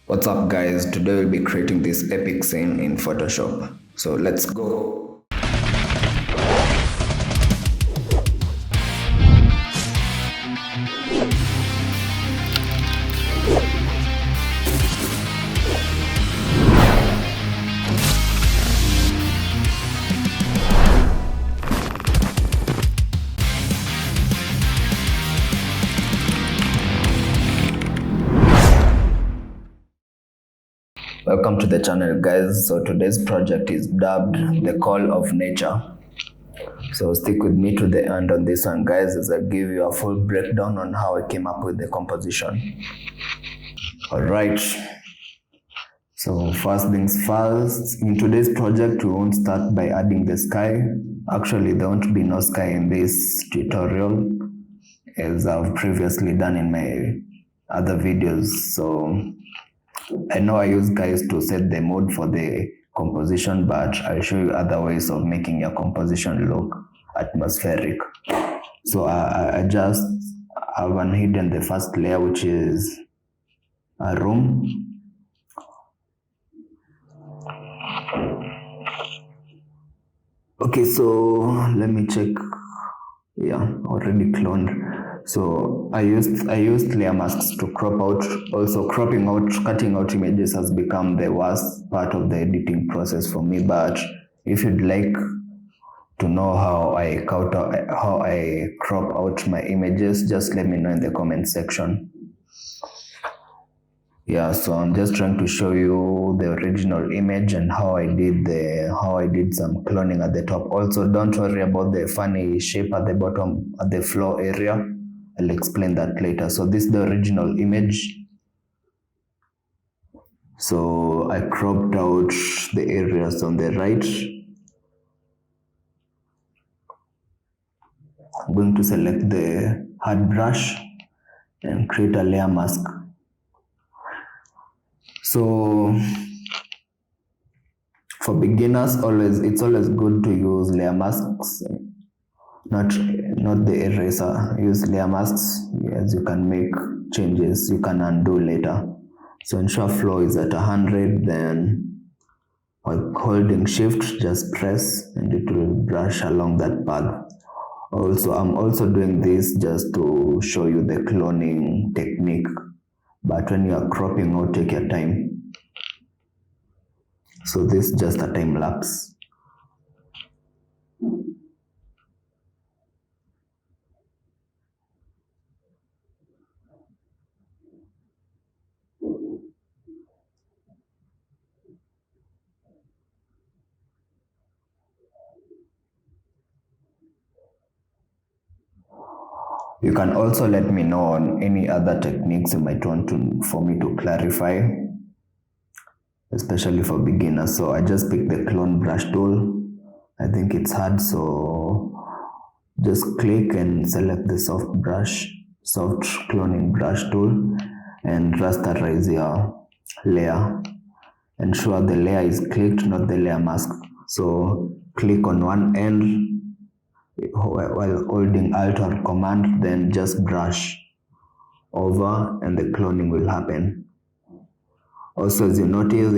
What's up guys, today we'll be creating this epic scene in Photoshop. So let's go. Welcome to the channel guys. So today's project is dubbed The Call of Nature. So stick with me to the end on this one guys, as I give you a full breakdown on how I came up with the composition. Alright, so first things first, in today's project we won't start by adding the sky. Actually there won't be no sky in this tutorial, as I've previously done in my other videos. So I know I use guys to set the mood for the composition, but I'll show you other ways of making your composition look atmospheric. So I just have unhidden the first layer, which is a room. Okay, so let me check. Yeah, already cloned. So I used layer masks to crop out. Also cutting out images has become the worst part of the editing process for me. But if you'd like to know how I crop out my images, just let me know in the comment section. Yeah, so I'm just trying to show you the original image and how I did some cloning at the top. Also, don't worry about the funny shape at the bottom at the floor area. I'll explain that later. So this is the original image. So I cropped out the areas on the right. I'm going to select the hard brush and create a layer mask. So for beginners, it's always good to use layer masks, not the eraser. Use layer masks, as you can make changes you can undo later. So ensure flow is at 100, then while holding shift, just press and it will brush along that path. Also, I'm also doing this just to show you the cloning technique, but when you are cropping out, take your time. So this is just a time lapse. You can also let me know on any other techniques you might want for me to clarify, especially for beginners. So I just picked the clone brush tool. I think it's hard, so just click and select the soft cloning brush tool and rasterize your layer. Ensure the layer is clicked, not the layer mask. So click on one end while holding Alt or Command, then just brush over and the cloning will happen. Also, as you notice,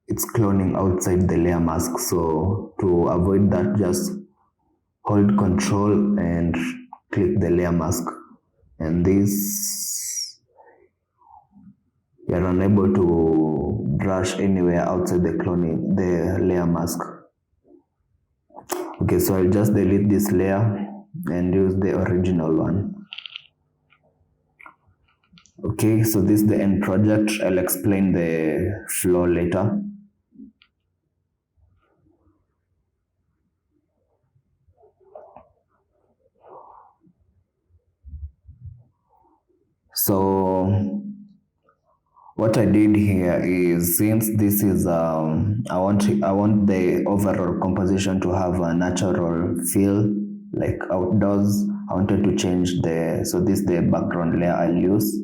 it's cloning outside the layer mask. So to avoid that, just hold Control and click the layer mask, and this you're unable to brush anywhere outside the layer mask. Okay, so I'll just delete this layer and use the original one. Okay, so this is the end project. I'll explain the flow later. So what I did here is, since this is I want the overall composition to have a natural feel like outdoors. I wanted to change so this is the background layer I'll use.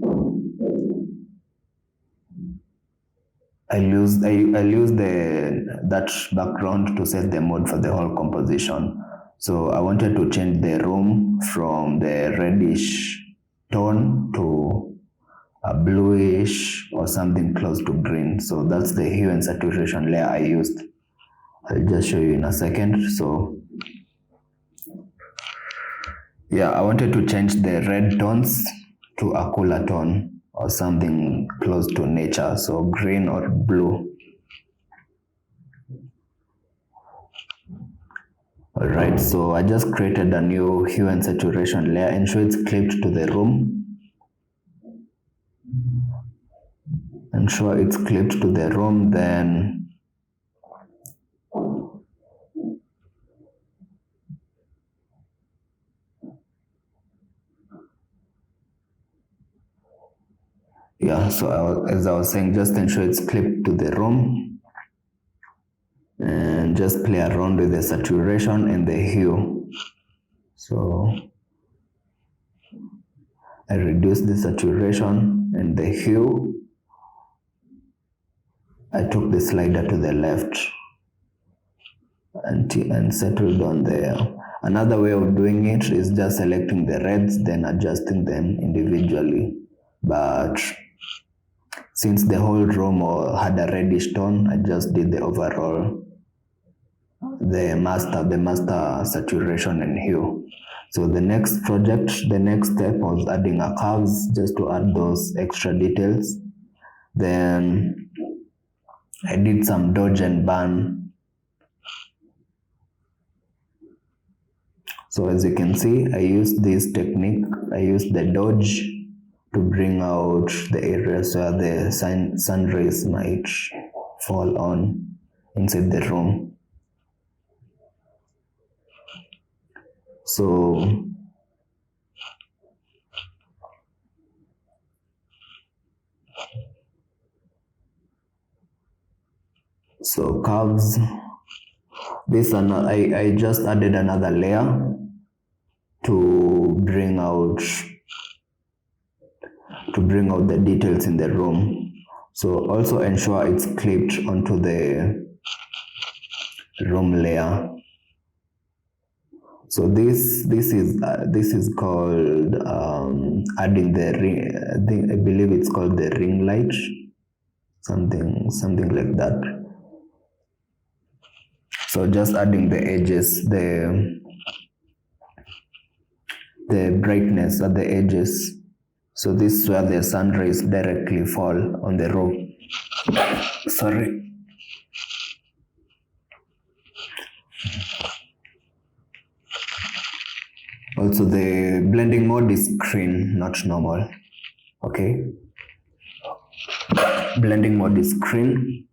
I'll use that background to set the mood for the whole composition. So I wanted to change the room from the reddish tone to a bluish or something close to green. So that's the hue and saturation layer I used. I'll just show you in a second. So yeah, I wanted to change the red tones to a cooler tone or something close to nature, so green or blue. Alright, so I just created a new hue and saturation layer. Ensure it's clipped to the room. Ensure it's clipped to the room, then yeah, so as I was saying, just ensure it's clipped to the room and just play around with the saturation and the hue. So I reduce the saturation and the hue. I took the slider to the left and settled on there. Another way of doing it is just selecting the reds, then adjusting them individually. But since the whole room had a reddish tone, I just did the overall, the master saturation and hue. So the next step was adding a curves, just to add those extra details. Then I did some dodge and burn. So as you can see, I used this technique. I used the dodge to bring out the areas where the sun rays might fall on inside the room. So curves. This one, I just added another layer to bring out the details in the room. So also ensure it's clipped onto the room layer. So this is called adding the ring. I believe it's called the ring light, something like that. So just adding the edges, the brightness at the edges. So this is where the sun rays directly fall on the roof. Sorry. Also the blending mode is screen, not normal. Okay. Blending mode is screen.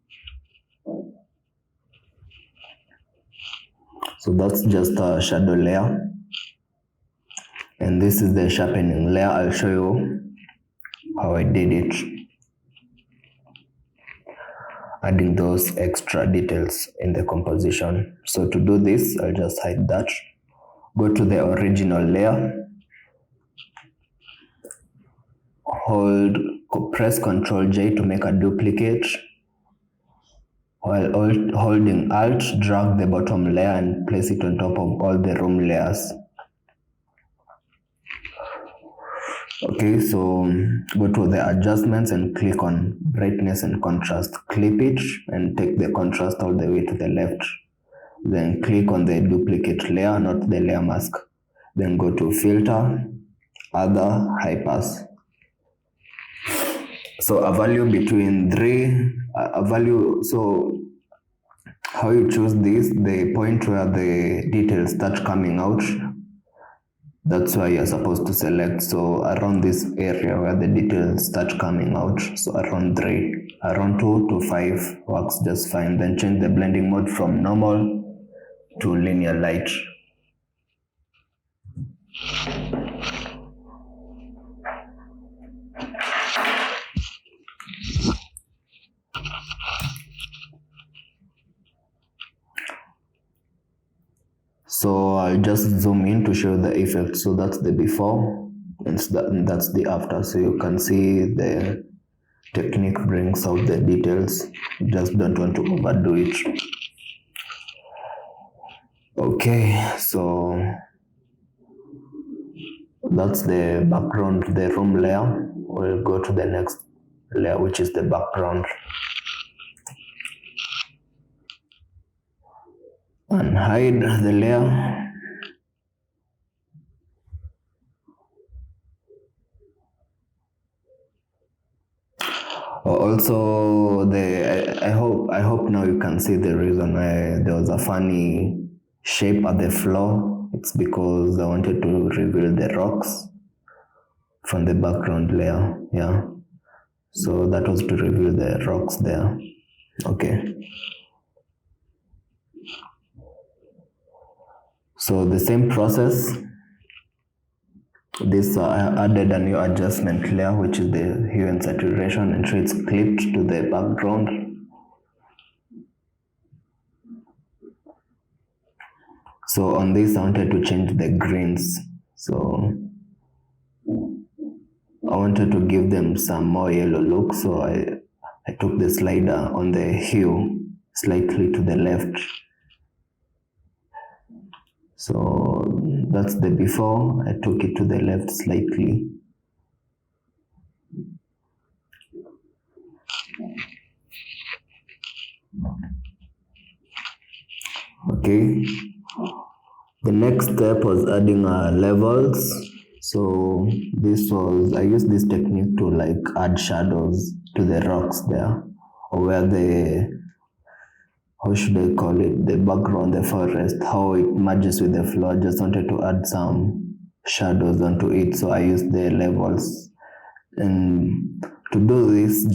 So that's just a shadow layer. And this is the sharpening layer. I'll show you how I did it. Adding those extra details in the composition. So to do this, I'll just hide that. Go to the original layer. Press Ctrl J to make a duplicate. While holding Alt, drag the bottom layer and place it on top of all the room layers. Okay, so go to the adjustments and click on brightness and contrast. Clip it and take the contrast all the way to the left. Then click on the duplicate layer, not the layer mask. Then go to filter, other, high pass. So a value between 3, so how you choose this, the point where the details start coming out, that's where you're supposed to select. So around this area where the details start coming out, so around 3, around 2 to 5 works just fine. Then change the blending mode from normal to linear light. So I'll just zoom in to show the effect. So that's the before and that's the after. So you can see the technique brings out the details. You just don't want to overdo it. Okay, so That's the background, the room layer. We'll go to the next layer, which is the background. And hide the layer. Also, I hope now you can see the reason why there was a funny shape at the floor. It's because I wanted to reveal the rocks from the background layer. Yeah, so that was to reveal the rocks there. Okay, so the same process. This I added a new adjustment layer, which is the hue and saturation, and so it's clipped to the background. So on this, I wanted to change the greens. So I wanted to give them some more yellow look. So I took the slider on the hue slightly to the left. So that's the before. I took it to the left slightly. Okay. The next step was adding levels. So I used this technique to like add shadows to the rocks there, or where how should I call it, the background, the forest, how it merges with the floor. I just wanted to add some shadows onto it, so I used the levels. And to do this,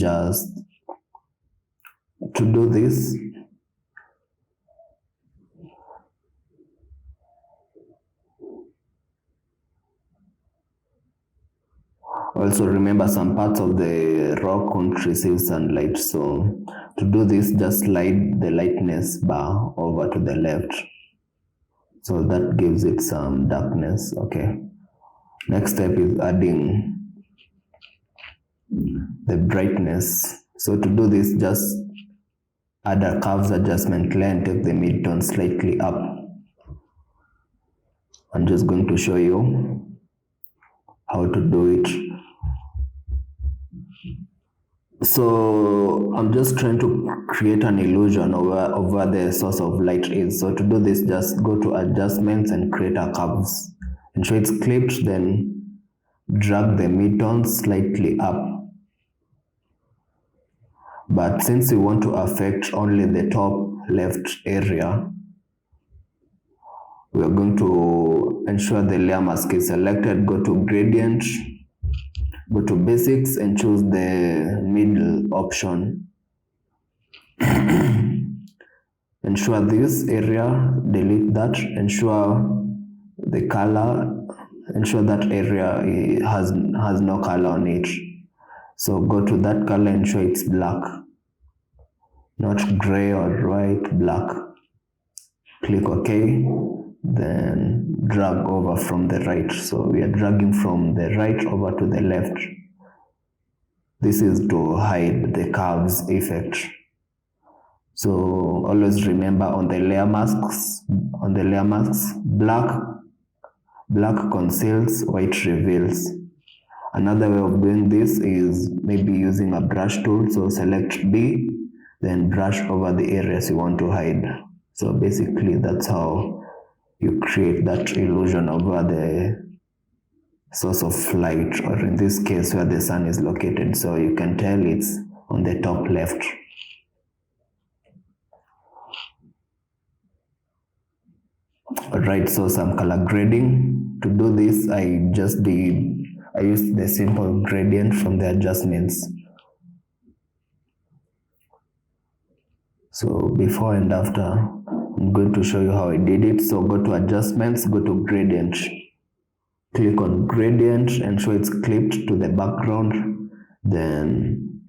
also remember some parts of the rock won't receive sunlight, so to do this, just slide the lightness bar over to the left, so that gives it some darkness. Okay, next step is adding the brightness. So to do this, just add a curves adjustment layer and take the midtone slightly up. I'm just going to show you how to do it. So I'm just trying to create an illusion of where the source of light is. So to do this, just go to adjustments and create a curves. Ensure it's clipped, then drag the midtone slightly up. But since we want to affect only the top left area, we are going to ensure the layer mask is selected, go to gradient, go to basics and choose the middle option. Ensure this area, delete that, ensure the color, ensure that area has no color on it. So go to that color, ensure it's black, not gray or white, black. Click OK, then drag over from the right. So we are dragging from the right over to the left. This is to hide the curves effect. So always remember on the layer masks, black conceals, white reveals. Another way of doing this is maybe using a brush tool. So select B, then brush over the areas you want to hide. So basically that's how you create that illusion of where the source of light, or in this case where the sun is located, so you can tell it's on the top left. Alright, so some color grading. To do this, I used the simple gradient from the adjustments. So before and after, I'm going to show you how I did it. So go to adjustments, go to gradient. Click on gradient, ensure it's clipped to the background. Then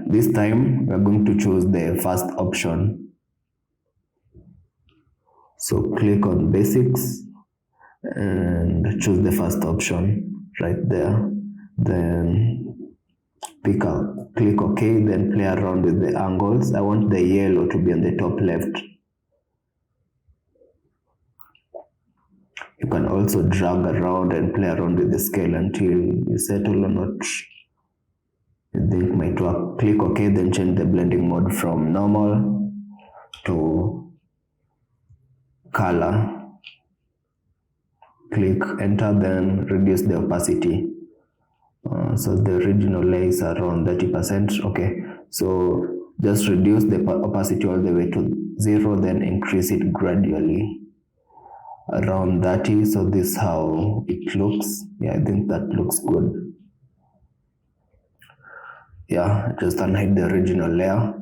this time we're going to choose the first option. So click on basics and choose the first option right there. Then click OK, then play around with the angles. I want the yellow to be on the top left. You You can also drag around and play around with the scale until you settle on what you think might work. Click OK, then change the blending mode from normal to color. Click enter, then reduce the opacity. So the original layer is around 30%. Okay, so just reduce the opacity all the way to 0, then increase it gradually around 30. So this is how it looks. Yeah, I think that looks good. Yeah, just unhide the original layer.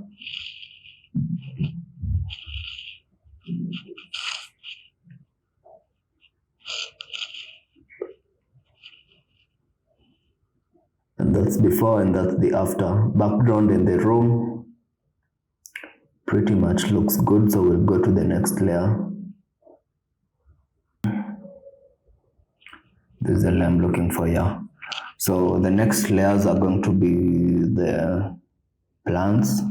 And that's before and that's the after. Background in the room pretty much looks good, so we'll go to the next layer. This is the layer I'm looking for, yeah. So the next layers are going to be the plants.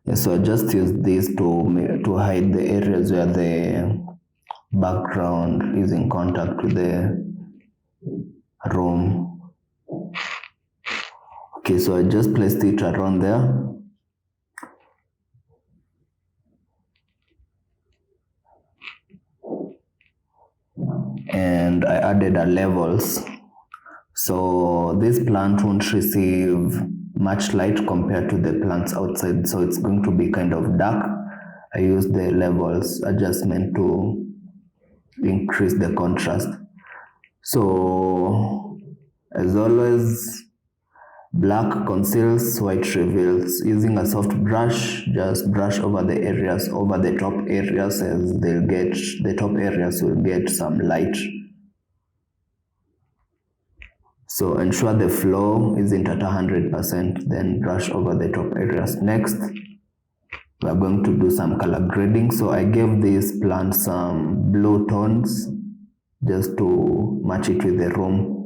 Yeah, so I just use this to hide the areas where the background is in contact with the room. Okay, so I just placed it around there. And I added a levels. So this plant won't receive much light compared to the plants outside, so it's going to be kind of dark. I use the levels adjustment to increase the contrast. So as always, black conceals, white reveals. Using a soft brush, just brush over the areas, over the top areas, as the top areas will get some light. So ensure the flow isn't at 100%, then brush over the top areas. Next, we're going to do some color grading. So I gave this plant some blue tones just to match it with the room.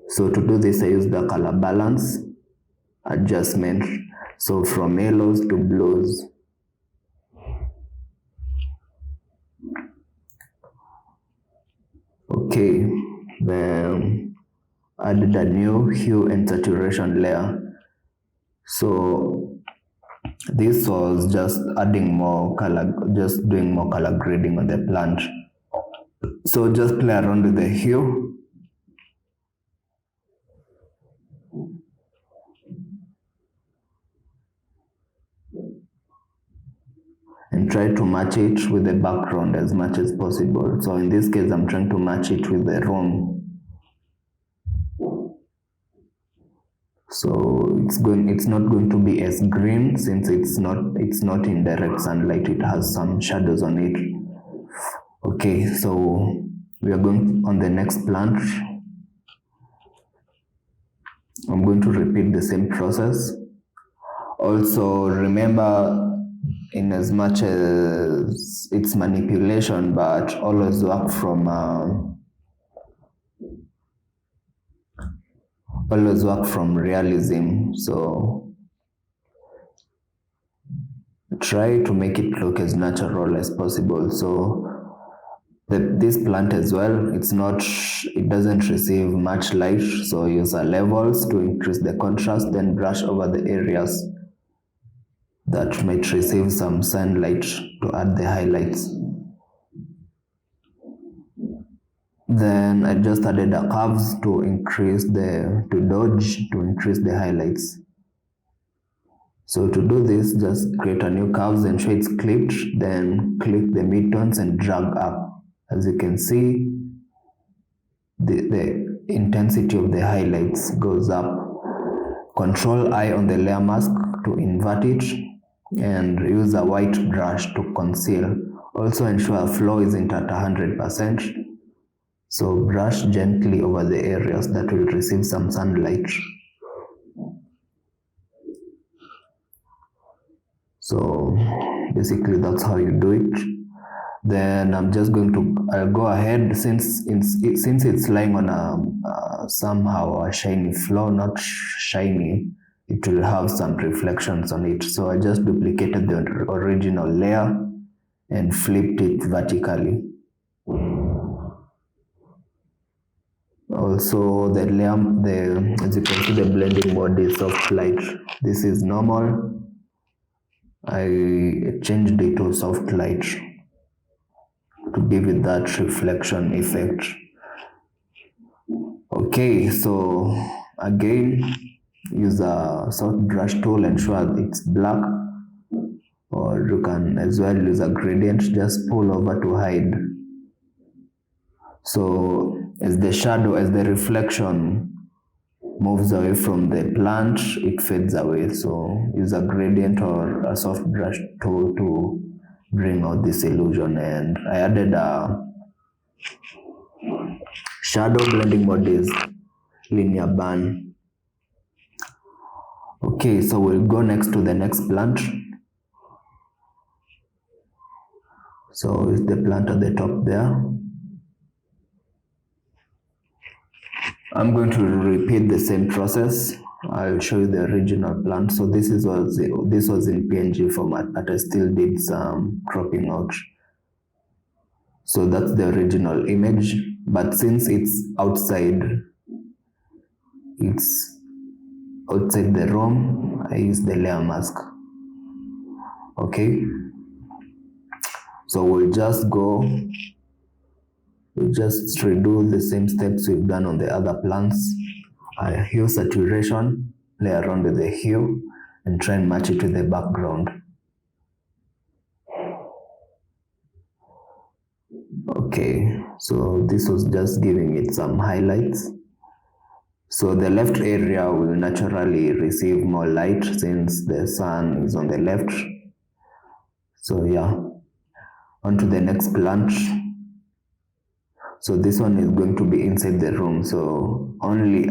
So to do this, I use the color balance adjustment. So from yellows to blues. Okay, then added a new hue and saturation layer. So this was just adding more color, just doing more color grading on the plant. So just play around with the hue. And try to match it with the background as much as possible. So in this case, I'm trying to match it with the room. So it's not going to be as green since it's not in direct sunlight. It has some shadows on it. Okay, so we are going on the next plant. I'm going to repeat the same process. Also remember, in as much as it's manipulation, but always work from realism. So try to make it look as natural as possible. So this plant as well, it doesn't receive much light, so use our levels to increase the contrast, then brush over the areas that might receive some sunlight to add the highlights. Then I just added the curves to increase the highlights. So to do this, just create a new curves and show it's clipped, then click the midtones and drag up. As you can see, the intensity of the highlights goes up. Control I on the layer mask to invert it and use a white brush to conceal. Also ensure flow isn't at 100%. So brush gently over the areas that will receive some sunlight. So basically that's how you do it. Then I'm just going to, I'll go ahead, since it's lying on somehow a shiny floor, not shiny, it will have some reflections on it. So I just duplicated the original layer and flipped it vertically. Also the layer, as you can see, the blending mode is soft light. This is normal. I changed it to soft light to give it that reflection effect. Okay, so again, use a soft brush tool, ensure it's black, or you can as well use a gradient, just pull over to hide. So as the shadow, as the reflection moves away from the plant, it fades away. So use a gradient or a soft brush tool to bring out this illusion. And I added a shadow blending mode is linear burn. Okay, so we'll go next to the next plant. So it's the plant at the top there. I'm going to repeat the same process. I'll show you the original plant. So this was in PNG format, but I still did some cropping out. So that's the original image, but since it's outside the room, I use the layer mask. Okay, so we'll just redo the same steps we've done on the other plants. Hue saturation, play around with the hue, and try and match it to the background. Okay, so this was just giving it some highlights. So the left area will naturally receive more light since the sun is on the left. So yeah, on to the next plant. So this one is going to be inside the room, so only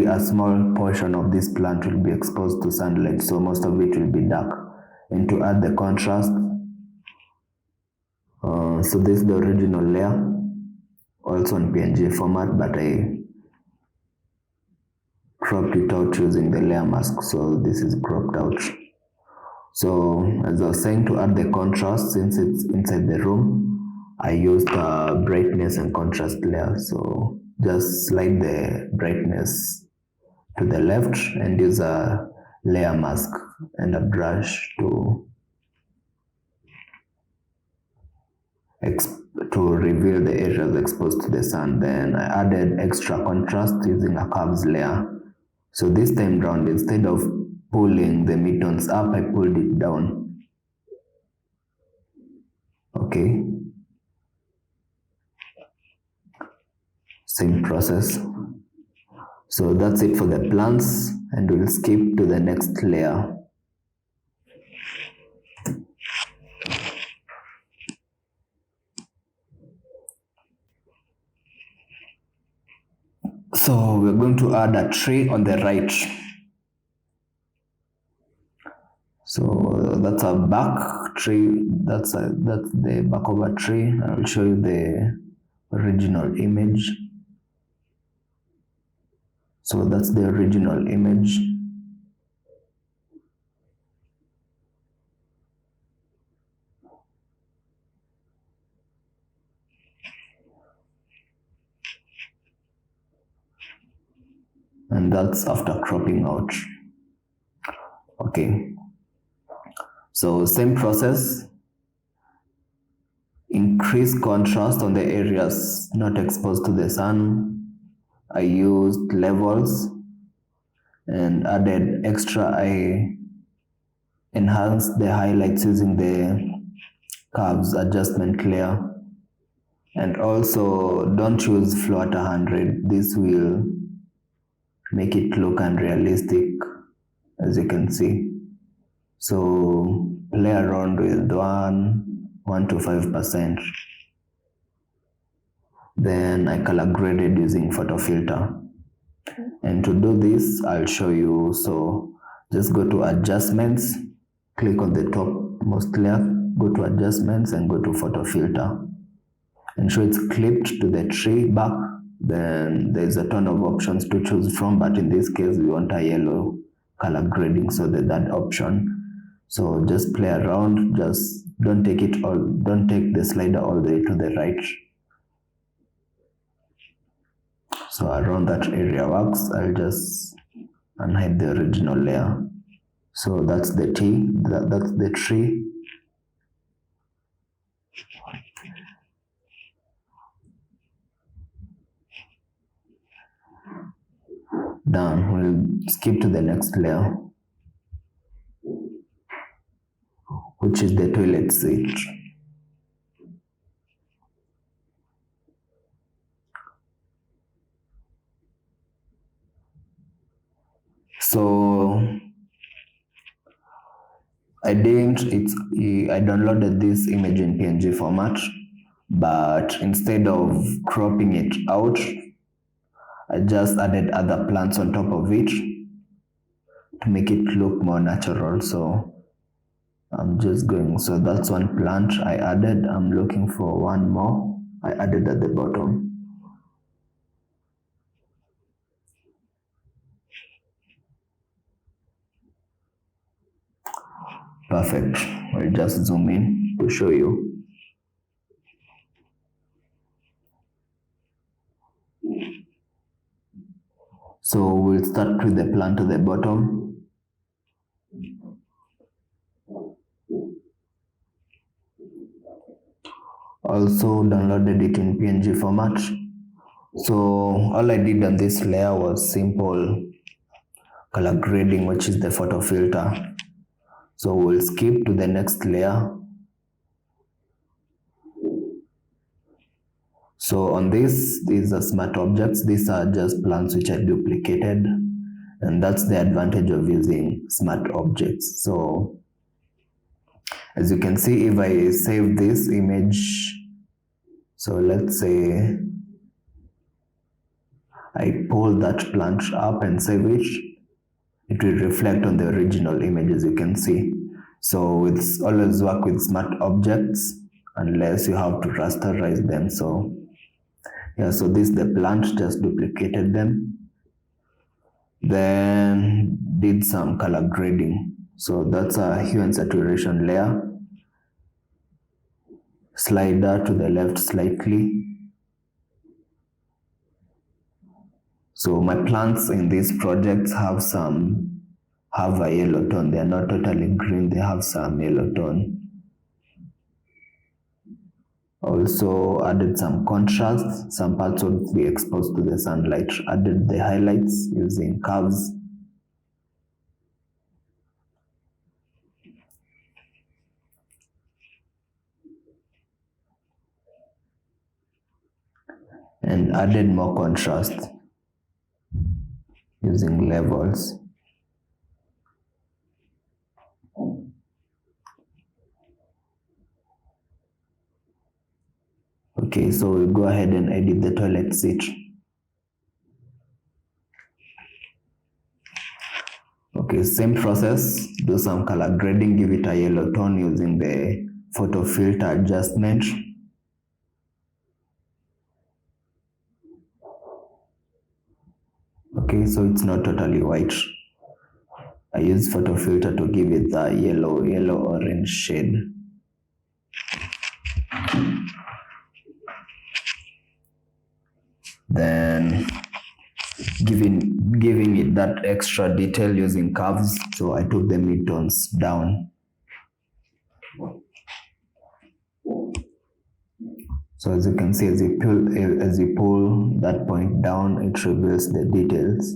a small portion of this plant will be exposed to sunlight, so most of it will be dark. And to add the contrast, so this is the original layer, also in PNG format, but I cropped it out using the layer mask, so this is cropped out. So as I was saying, to add the contrast, since it's inside the room, I used a brightness and contrast layer. So just slide the brightness to the left and use a layer mask and a brush to reveal the areas exposed to the sun. Then I added extra contrast using a curves layer. So this time round, instead of pulling the midtones up, I pulled it down. Okay. Same process. So that's it for the plants, and we'll skip to the next layer. So we're going to add a tree on the right. So that's a back tree, that's the back of a tree. I will show you the original image. So that's the original image. And that's after cropping out. Okay. So same process. Increase contrast on the areas not exposed to the sun. I used levels and added extra. I enhanced the highlights using the curves adjustment layer. And also don't use flow at 100. This will make it look unrealistic, as you can see. So play around with 1 to 5%. Then I color graded using photo filter. And to do this, I'll show you. So just go to adjustments, click on the topmost layer, go to adjustments and go to photo filter. Ensure it's clipped to the tree back. Then there's a ton of options to choose from, but in this case we want a yellow color grading, so that option. So just play around, just don't take the slider all the way to the right. So around that area works. I'll just unhide the original layer. So that's the that's the tree. Done. We'll skip to the next layer, which is the toilet seat. So I downloaded this image in PNG format, but instead of cropping it out, I just added other plants on top of it to make it look more natural. So so that's one plant I added. I'm looking for one more. I added at the bottom. Perfect. I'll just zoom in to show you. So we'll start with the plant to the bottom. Also downloaded it in PNG format. So all I did on this layer was simple color grading, which is the photo filter. So we'll skip to the next layer. So on these are smart objects. These are just plants which are duplicated, and that's the advantage of using smart objects. So as you can see, if I save this image, so let's say I pull that plant up and save it, it will reflect on the original image, as you can see. So it's always work with smart objects unless you have to rasterize them. So yeah, so this the plant, just duplicated them, then did some color grading. So that's a hue and saturation layer. Slider to the left slightly. So my plants in these projects have a yellow tone. They are not totally green, they have some yellow tone. Also added some contrast. Some parts would be exposed to the sunlight. Added the highlights using curves. And added more contrast using levels. Okay, so we'll go ahead and edit the toilet seat. Okay, same process, do some color grading, give it a yellow tone using the photo filter adjustment. Okay, so it's not totally white. I use photo filter to give it the yellow orange shade. Then giving it that extra detail using curves. So I took the midtones down. So as you can see, as you pull that point down, it reveals the details.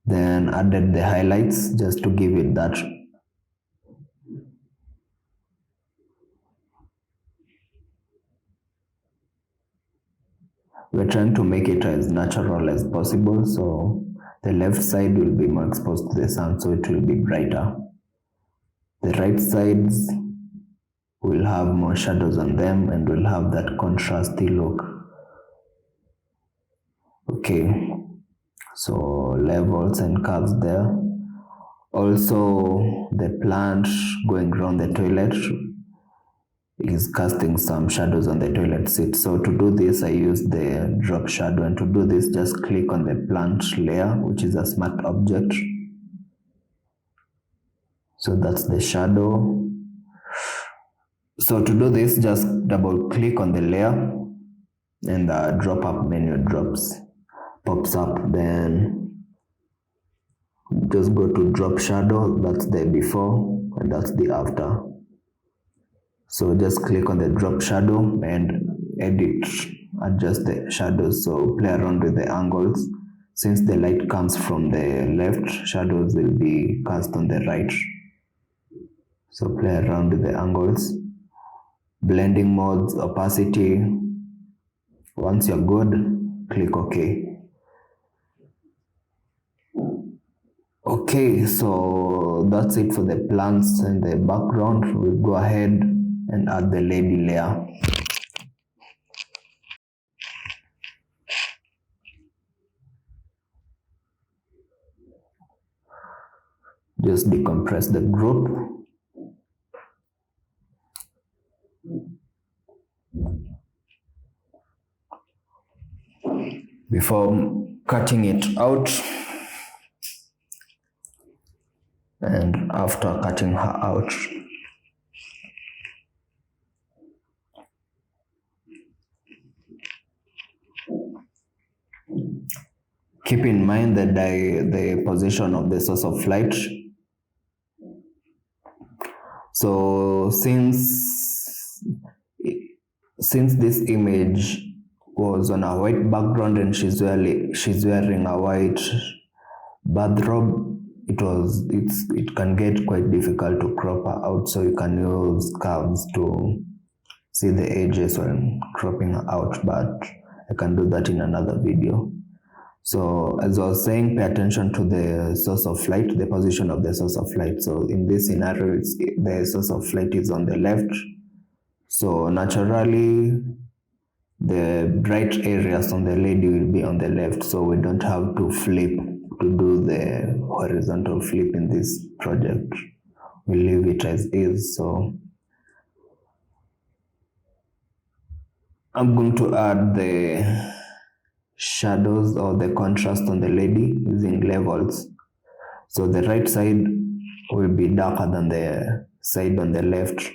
Then added the highlights just to give it that we're trying to make it as natural as possible, so the left side will be more exposed to the sun, so it will be brighter. The right sides will have more shadows on them and will have that contrasty look. Okay, so levels and curves there. Also, the plant going around the toilet is casting some shadows on the toilet seat. So to do this, I use the drop shadow, and to do this, just click on the plant layer, which is a smart object. So that's the shadow. So to do this, just double click on the layer and the drop up menu pops up. Then just go to drop shadow. That's the before and that's the after. So just click on the drop shadow and adjust the shadows. So play around with the angles. Since the light comes from the left, shadows will be cast on the right. So play around with the angles. Blending modes, opacity. Once you're good, click OK. Okay, so that's it for the plants and the background. We'll go ahead and add the lady layer. Just decompress the group. Before cutting it out and after cutting her out. Keep in mind that the position of the source of light. So since this image was on a white background and she's wearing a white bathrobe, it can get quite difficult to crop her out, so you can use curves to see the edges when cropping her out, but I can do that in another video. So as I was saying, pay attention to the source of light, the position of the source of light. So in this scenario, the source of light is on the left. So naturally, the bright areas on the lady will be on the left. So we don't have to flip to do the horizontal flip in this project. We leave it as is. So I'm going to add the shadows or the contrast on the lady using levels. So the right side will be darker than the side on the left.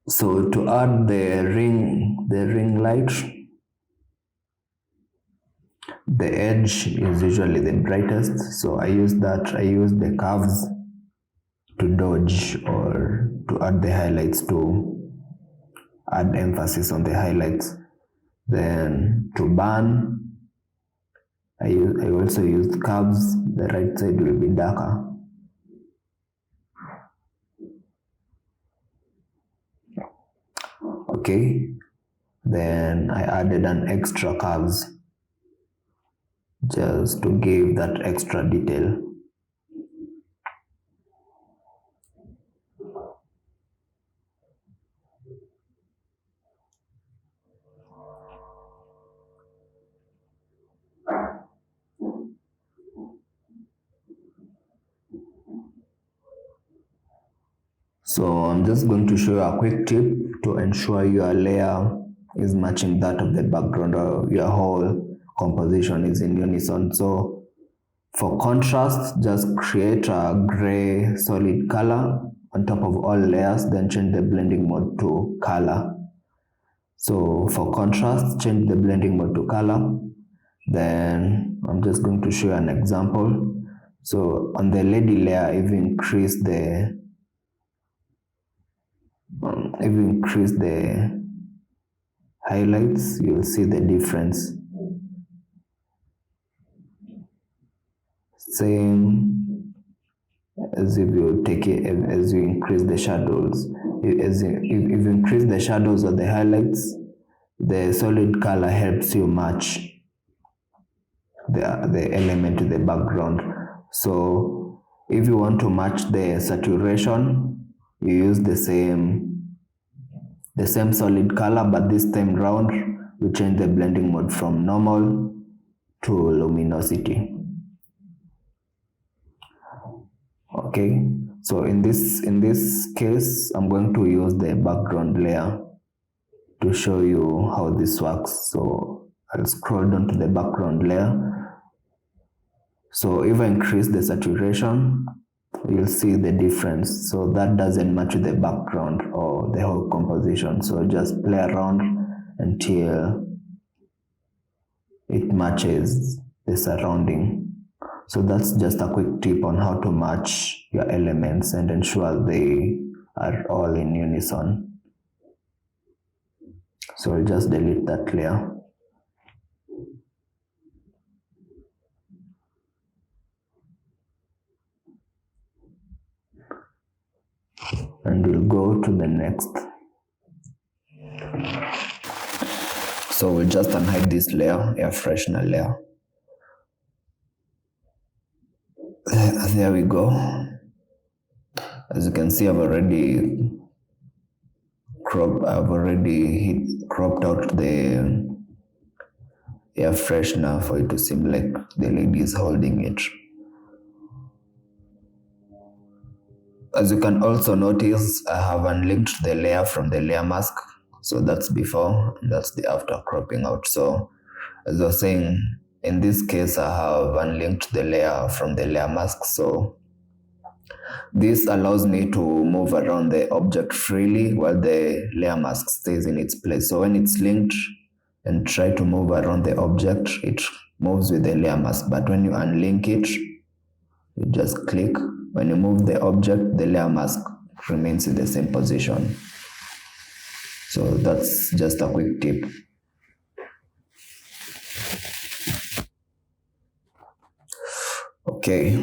So to add the ring light, the edge is usually the brightest, so I use the curves to dodge or to add the highlights, to add emphasis on the highlights. Then to burn, I also use curves. The right side will be darker. Okay, then I added an extra curves just to give that extra detail. So I'm just going to show you a quick tip to ensure your layer is matching that of the background, or your whole composition is in unison. So for contrast, just create a gray solid color on top of all layers, then change the blending mode to color. So for contrast, change the blending mode to color. Then I'm just going to show you an example. So on the lady layer, if you increase the highlights, you'll see the difference. Same as if you take it, as you increase the shadows. If you increase the shadows or the highlights, the solid color helps you match the element to the background. So if you want to match the saturation, you use the same solid color, but this time round we change the blending mode from normal to luminosity. Okay, So in this case, I'm going to use the background layer to show you how this works. So I'll scroll down to the background layer. So if I increase the saturation, you'll see the difference. So that doesn't match the background or the whole composition. So just play around until it matches the surrounding. So that's just a quick tip on how to match your elements and ensure they are all in unison. So I'll just delete that layer. And we'll go to the next. So we'll just unhide this layer, air freshener layer. There we go. As you can see, I've already cropped out the air freshener for it to seem like the lady is holding it. As you can also notice, I have unlinked the layer from the layer mask. So that's before, that's the after cropping out. So as I was saying, in this case, I have unlinked the layer from the layer mask. So this allows me to move around the object freely while the layer mask stays in its place. So when it's linked and try to move around the object, it moves with the layer mask. But when you unlink it, you just click. When you move the object, the layer mask remains in the same position. So that's just a quick tip. Okay.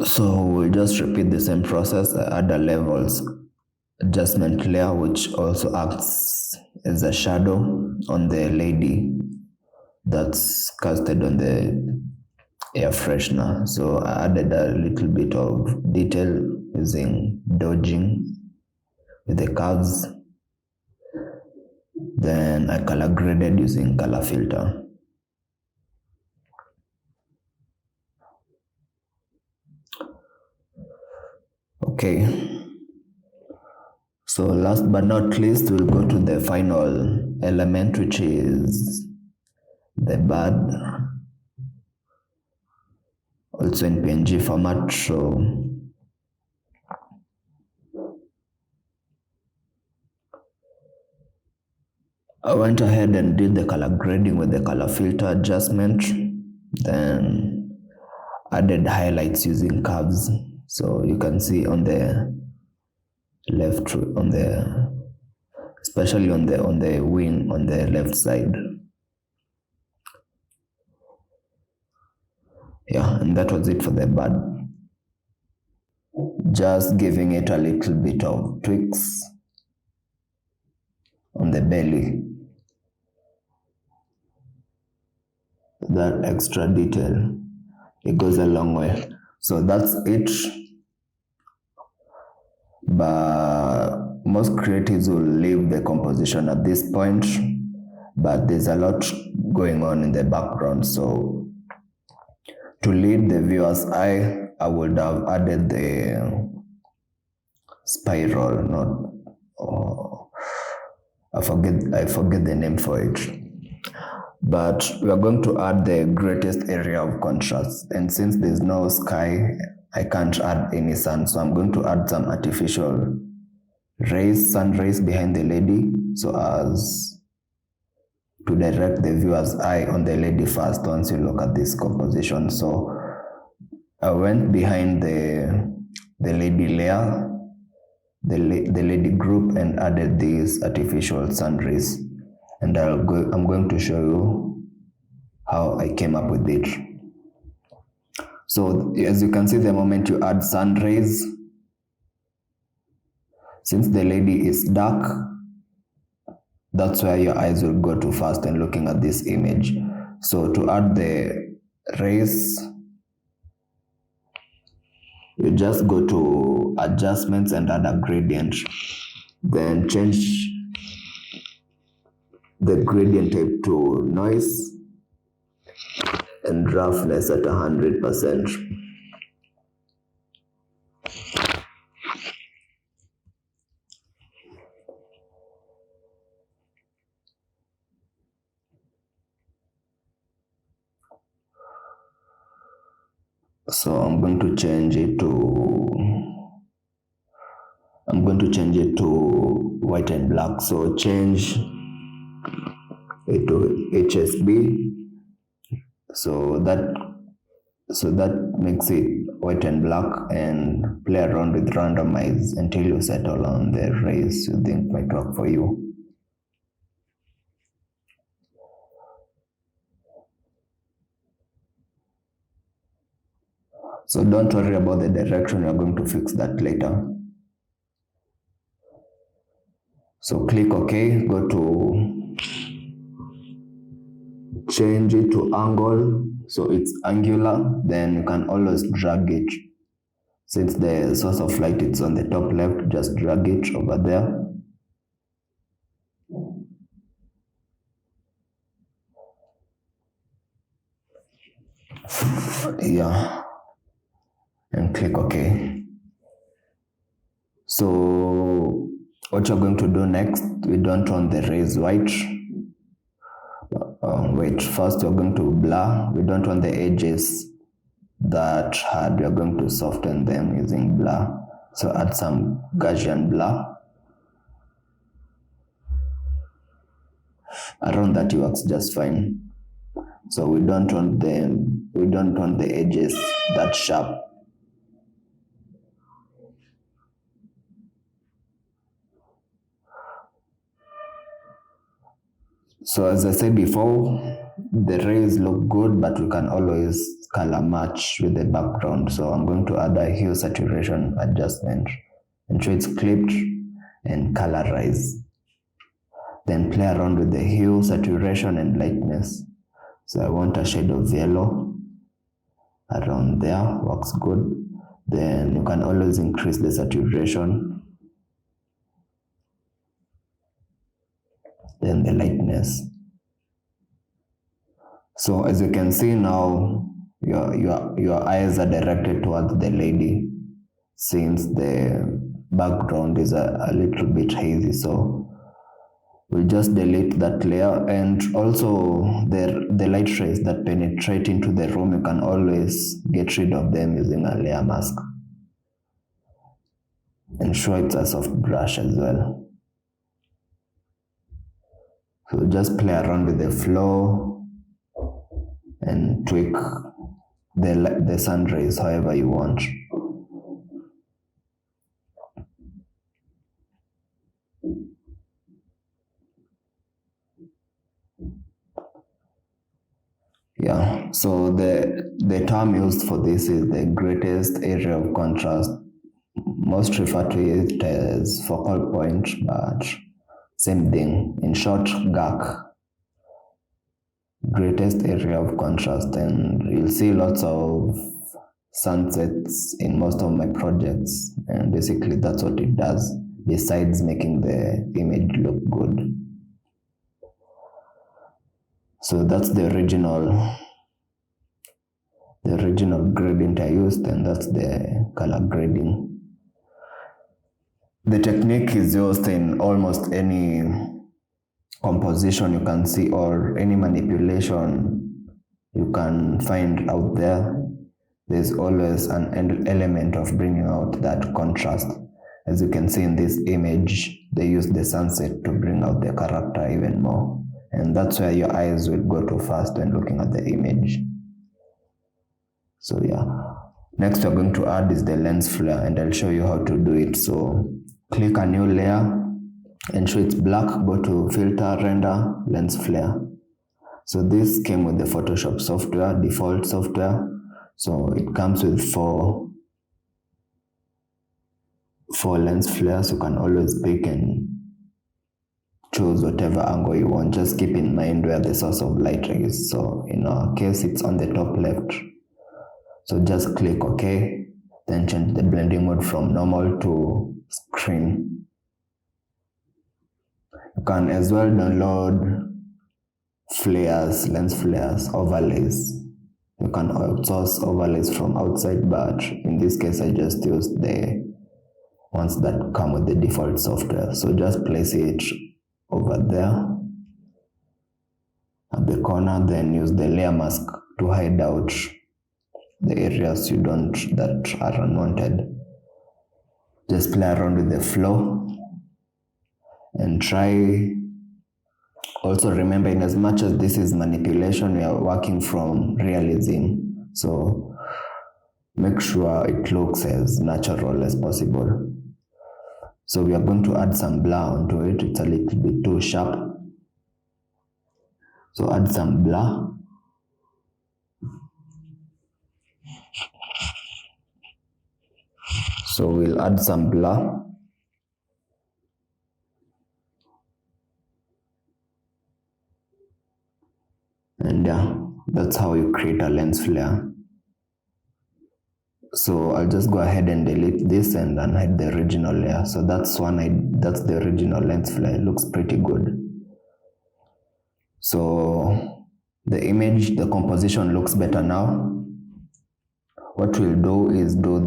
So we'll just repeat the same process. I add a levels adjustment layer, which also acts as a shadow on the lady that's casted on the air freshener. So I added a little bit of detail using dodging with the curves. Then I color graded using color filter. Okay. So last but not least, we'll go to the final element, which is the bird, also in PNG format. So I went ahead and did the color grading with the color filter adjustment, then added highlights using curves. So you can see on the left, especially on the wing on the left side. Yeah, and that was it for the bird. Just giving it a little bit of tweaks on the belly. That extra detail, it goes a long way. So that's it. But most creatives will leave the composition at this point, but there's a lot going on in the background. So to lead the viewer's eye, I would have added the spiral, I forget the name for it. But we are going to add the greatest area of contrast. And since there's no sky, I can't add any sun. So I'm going to add some artificial sun rays behind the lady, so as to direct the viewer's eye on the lady first once you look at this composition. So I went behind the lady layer, the lady group, and added these artificial sun rays. And I'm going to show you how I came up with it. So as you can see, the moment you add sun rays, since the lady is dark, that's where your eyes will go to first when looking at this image. So to add the rays, you just go to adjustments and add a gradient. Then change the gradient type to noise and roughness at 100%. So I'm going to change it to white and black. So change it to HSB. So that makes it white and black, and play around with randomize until you settle on the race you think might work for you. So don't worry about the direction, you're going to fix that later. So click OK, go to change it to angle, so it's angular, then you can always drag it. Since the source of light is on the top left, just drag it over there. Yeah, and click OK. So what you're going to do next, we don't want the rays white. Wait, first you're going to blur. We don't want the edges that hard. We're going to soften them using blur. So add some Gaussian blur. Around that works just fine. So we don't want the edges that sharp. So as I said before, the rays look good, but we can always color match with the background. So I'm going to add a hue saturation adjustment, ensure it's clipped, and colorize. Then play around with the hue, saturation, and lightness. So I want a shade of yellow around there, works good. Then you can always increase the saturation. Then the lightness. So as you can see now, your eyes are directed towards the lady, since the background is a little bit hazy. So we'll just delete that layer, and also the light rays that penetrate into the room, you can always get rid of them using a layer mask. Ensure it's a soft brush as well. So just play around with the flow and tweak the sun rays however you want. Yeah, so the term used for this is the greatest area of contrast. Most refer to it as focal point, but same thing. In short, G.A.C, greatest area of contrast, and you'll see lots of sunsets in most of my projects, and basically that's what it does, besides making the image look good. So that's the original gradient I used, and that's the color grading. The technique is used in almost any composition you can see, or any manipulation you can find out there. There's always an element of bringing out that contrast. As you can see in this image, they use the sunset to bring out the character even more. And that's where your eyes will go to first when looking at the image. So yeah, next we're going to add is the lens flare, and I'll show you how to do it. So click a new layer, ensure it's black, go to filter, render, lens flare. So this came with the Photoshop software, default software. So it comes with four lens flares. You can always pick and choose whatever angle you want. Just keep in mind where the source of light is. So in our case, it's on the top left. So just click OK, then change the blending mode from normal to screen. You can as well download flares, lens flares, overlays. You can outsource overlays from outside, but in this case I just used the ones that come with the default software. So just place it over there at the corner, then use the layer mask to hide out the areas that are unwanted. Just play around with the flow and try. Also remember, in as much as this is manipulation, we are working from realism. So make sure it looks as natural as possible. So we are going to add some blur onto it. It's a little bit too sharp. So add some blur. So we'll add some blur. And yeah, that's how you create a lens flare. So I'll just go ahead and delete this and unhide the original layer. So that's the original lens flare. It looks pretty good. So the image, the composition looks better now. What we'll do is we'll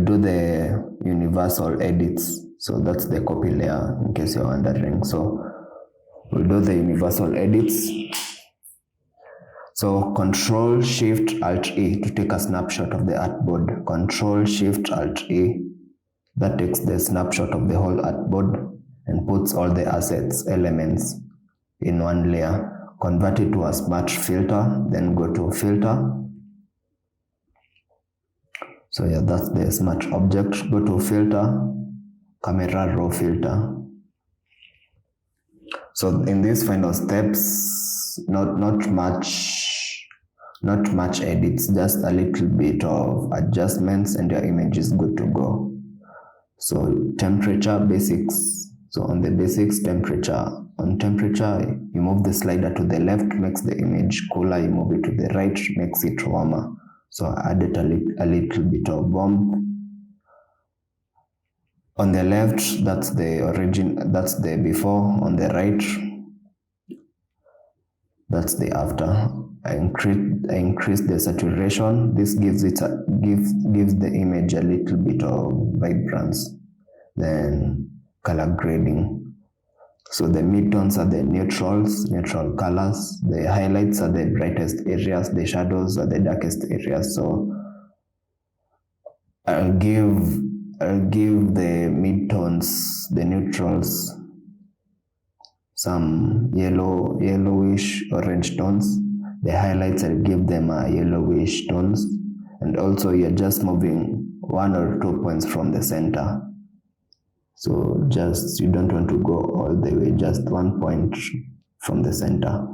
do the universal edits. So that's the copy layer, in case you're wondering. So we'll do the universal edits. So Control-Shift-Alt-E to take a snapshot of the artboard. Control-Shift-Alt-E. That takes the snapshot of the whole artboard and puts all the assets, elements in one layer. Convert it to a smart filter, then go to filter. So yeah, that's the smart object. Go to filter, camera raw filter. So in these final steps, not much edits, just a little bit of adjustments and your image is good to go. So temperature basics. So on the basics, on temperature, you move the slider to the left, makes the image cooler. You move it to the right, makes it warmer. So I added a little bit of warmth. On the left, that's the before. On the right, that's the after. I increase the saturation. This gives the image a little bit of vibrance. Then color grading. So the midtones are the neutral colors. The highlights are the brightest areas. The shadows are the darkest areas. So I'll give the midtones, the neutrals, some yellowish orange tones. The highlights, I'll give them a yellowish tones. And also you're just moving 1 or 2 points from the center. So you don't want to go all the way, just 1 point from the center.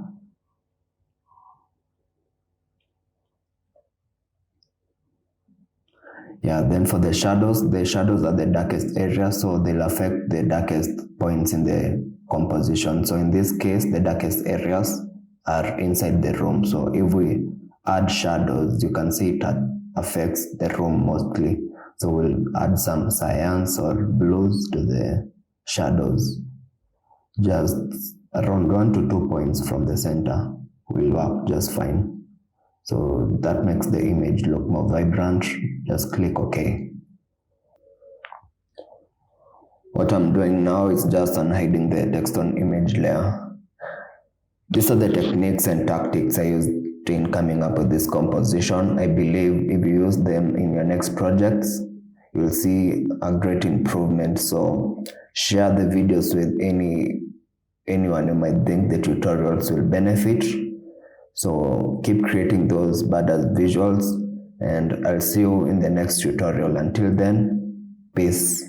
Yeah, then for the shadows are the darkest areas, so they'll affect the darkest points in the composition. So in this case, the darkest areas are inside the room. So if we add shadows, you can see it affects the room mostly. So we'll add some cyans or blues to the shadows. Just around 1 to 2 points from the center will work just fine. So that makes the image look more vibrant. Just click OK. What I'm doing now is just unhiding the text on image layer. These are the techniques and tactics I used in coming up with this composition. I believe if you use them in your next projects, you'll see a great improvement. So share the videos with anyone who might think the tutorials will benefit. So keep creating those badass visuals, and I'll see you in the next tutorial. Until then, peace.